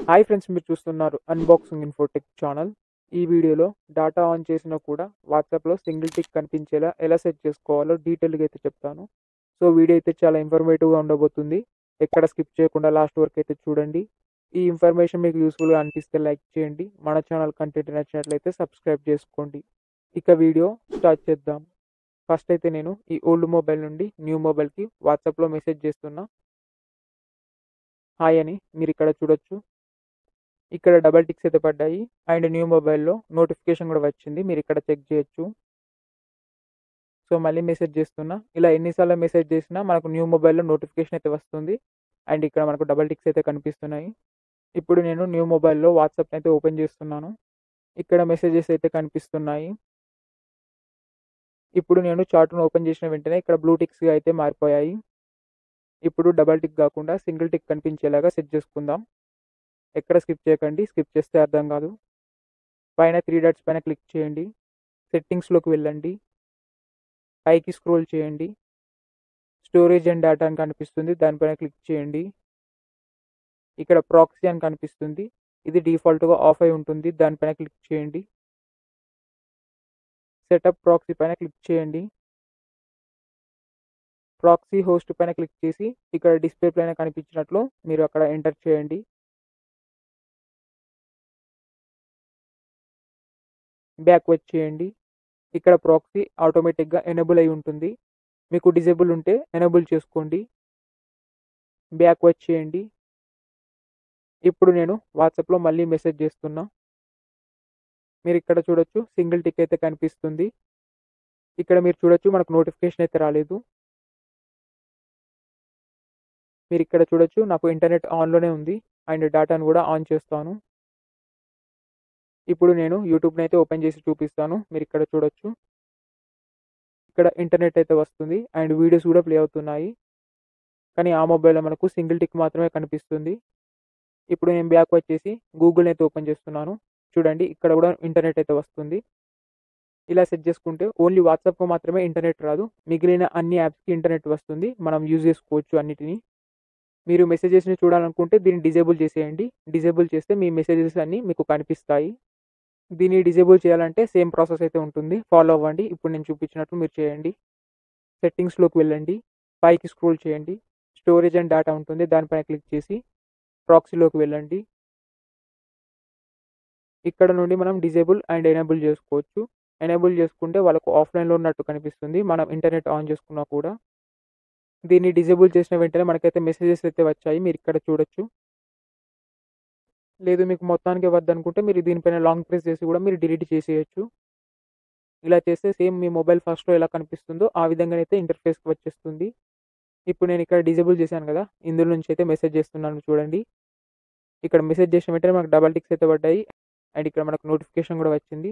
Hi friends, మీరు చూస్తున్నారు unboxing Infotech channel. ఈ వీడియోలో డేటా ఆన్ చేసినా కూడా వాట్సాప్లో సింగిల్ టిక్ కనిపించేలా ఎలా సెట్ చేసుకోవాలో డీటెయిల్గా అయితే చెప్తాను. సో వీడియో అయితే చాలా ఇన్ఫర్మేటివ్గా ఉండబోతుంది. ఎక్కడ స్కిప్ చేయకుండా లాస్ట్ వరకు అయితే చూడండి. ఈ ఇన్ఫర్మేషన్ మీకు యూస్ఫుల్గా అనిపిస్తే లైక్ చేయండి. మన ఛానల్ కంటెంట్ నచ్చినట్లయితే సబ్స్క్రైబ్ చేసుకోండి. ఇక వీడియో స్టార్ట్ చేద్దాం. ఫస్ట్ అయితే నేను ఈ ఓల్డ్ మొబైల్ నుండి న్యూ మొబైల్కి వాట్సాప్లో మెసేజ్ చేస్తున్నా. హాయ్ అని మీరు ఇక్కడ చూడొచ్చు. ఇక్కడ డబల్ టిక్స్ అయితే పడ్డాయి అండ్ న్యూ మొబైల్లో నోటిఫికేషన్ కూడా వచ్చింది. మీరు ఇక్కడ చెక్ చేయొచ్చు. సో మళ్ళీ మెసేజ్ చేస్తున్నా. ఇలా ఎన్నిసార్లు మెసేజ్ చేసినా మనకు న్యూ మొబైల్లో నోటిఫికేషన్ అయితే వస్తుంది అండ్ ఇక్కడ మనకు డబల్ టిక్స్ అయితే కనిపిస్తున్నాయి. ఇప్పుడు నేను న్యూ మొబైల్లో వాట్సాప్ అయితే ఓపెన్ చేస్తున్నాను. ఇక్కడ మెసేజెస్ అయితే కనిపిస్తున్నాయి. ఇప్పుడు నేను చార్ట్ను ఓపెన్ చేసిన వెంటనే ఇక్కడ బ్లూ టిక్స్గా అయితే మారిపోయాయి. ఇప్పుడు డబల్ టిక్ కాకుండా సింగిల్ టిక్ కనిపించేలాగా సెట్ చేసుకుందాం. ఎక్కడ స్కిప్ చేయకండి, స్కిప్ చేస్తే అర్థం కాదు. పైన 3 డాట్స్ పైన క్లిక్ చేయండి. సెట్టింగ్స్లోకి వెళ్ళండి. పైకి స్క్రోల్ చేయండి. స్టోరేజ్ అండ్ డేటా అని కనిపిస్తుంది, దానిపైన క్లిక్ చేయండి. ఇక్కడ ప్రాక్సీ అని కనిపిస్తుంది, ఇది డిఫాల్ట్గా ఆఫ్ అయి ఉంటుంది, దానిపైన క్లిక్ చేయండి. సెటప్ ప్రాక్సీ పైన క్లిక్ చేయండి. ప్రాక్సీ హోస్ట్ పైన క్లిక్ చేసి ఇక్కడ డిస్ప్లే పైన కనిపించినట్లు మీరు అక్కడ ఎంటర్ చేయండి. బ్యాక్ వచ్చేయండి. ఇక్కడ ప్రాక్సీ ఆటోమేటిక్గా ఎనేబుల్ అయి ఉంటుంది. మీకు డిజేబుల్ ఉంటే ఎనేబుల్ చేసుకోండి. బ్యాక్ వచ్చేయండి. ఇప్పుడు నేను వాట్సాప్లో మళ్ళీ మెసేజ్ చేస్తున్నా. మీరు ఇక్కడ చూడొచ్చు, సింగిల్ టిక్ అయితే కనిపిస్తుంది. ఇక్కడ మీరు చూడొచ్చు, మనకు నోటిఫికేషన్ అయితే రాలేదు. మీరు ఇక్కడ చూడొచ్చు, నాకు ఇంటర్నెట్ ఆన్లోనే ఉంది అండ్ డేటాను కూడా ఆన్ చేస్తాను. ఇప్పుడు నేను యూట్యూబ్ని అయితే ఓపెన్ చేసి చూపిస్తాను. మీరు ఇక్కడ చూడొచ్చు, ఇక్కడ ఇంటర్నెట్ అయితే వస్తుంది అండ్ వీడియోస్ కూడా ప్లే అవుతున్నాయి. కానీ ఆ మొబైల్లో మనకు సింగిల్ టిక్ మాత్రమే కనిపిస్తుంది. ఇప్పుడు నేను బ్యాక్ వచ్చేసి గూగుల్ని అయితే ఓపెన్ చేస్తున్నాను. చూడండి, ఇక్కడ కూడా ఇంటర్నెట్ అయితే వస్తుంది. ఇలా సెట్ చేసుకుంటే ఓన్లీ వాట్సాప్కు మాత్రమే ఇంటర్నెట్ రాదు, మిగిలిన అన్ని యాప్స్కి ఇంటర్నెట్ వస్తుంది. మనం యూజ్ చేసుకోవచ్చు అన్నిటిని. మీరు మెసేజెస్ని చూడాలనుకుంటే దీన్ని డిజేబుల్ చేసేయండి. డిజేబుల్ చేస్తే మీ మెసేజెస్ అన్నీ మీకు కనిపిస్తాయి. దీన్ని డిజేబుల్ చేయాలంటే సేమ్ ప్రాసెస్ అయితే ఉంటుంది, ఫాలో అవ్వండి. ఇప్పుడు నేను చూపించినట్లు మీరు చేయండి. సెట్టింగ్స్లోకి వెళ్ళండి. పైకి స్క్రోల్ చేయండి. స్టోరేజ్ అండ్ డేటా ఉంటుంది, దానిపైన క్లిక్ చేసి ప్రాక్సీలోకి వెళ్ళండి. ఇక్కడ నుండి మనం డిజేబుల్ అండ్ ఎనేబుల్ చేసుకోవచ్చు. ఎనేబుల్ చేసుకుంటే వాళ్ళకు ఆఫ్లైన్లో ఉన్నట్టు కనిపిస్తుంది, మనం ఇంటర్నెట్ ఆన్ చేసుకున్నా కూడా. దీన్ని డిజేబుల్ చేసిన వెంటనే మనకైతే మెసేజెస్ అయితే వచ్చాయి, మీరు ఇక్కడ చూడొచ్చు. లేదు మీకు మొత్తానికి వద్దనుకుంటే మీరు దీనిపైన లాంగ్ ప్రెస్ చేసి కూడా మీరు డిలీట్ చేసేయచ్చు. ఇలా చేస్తే సేమ్ మీ మొబైల్ ఫస్ట్లో ఎలా కనిపిస్తుందో ఆ విధంగానైతే ఇంటర్ఫేస్కి వచ్చేస్తుంది. ఇప్పుడు నేను ఇక్కడ డిజేబుల్ చేశాను కదా, ఇందులో నుంచి అయితే మెసేజ్ చేస్తున్నాను చూడండి. ఇక్కడ మెసేజ్ చేసిన వెంటనే మనకు డబల్ టిక్స్ అయితే పడ్డాయి అండ్ ఇక్కడ మనకు నోటిఫికేషన్ కూడా వచ్చింది.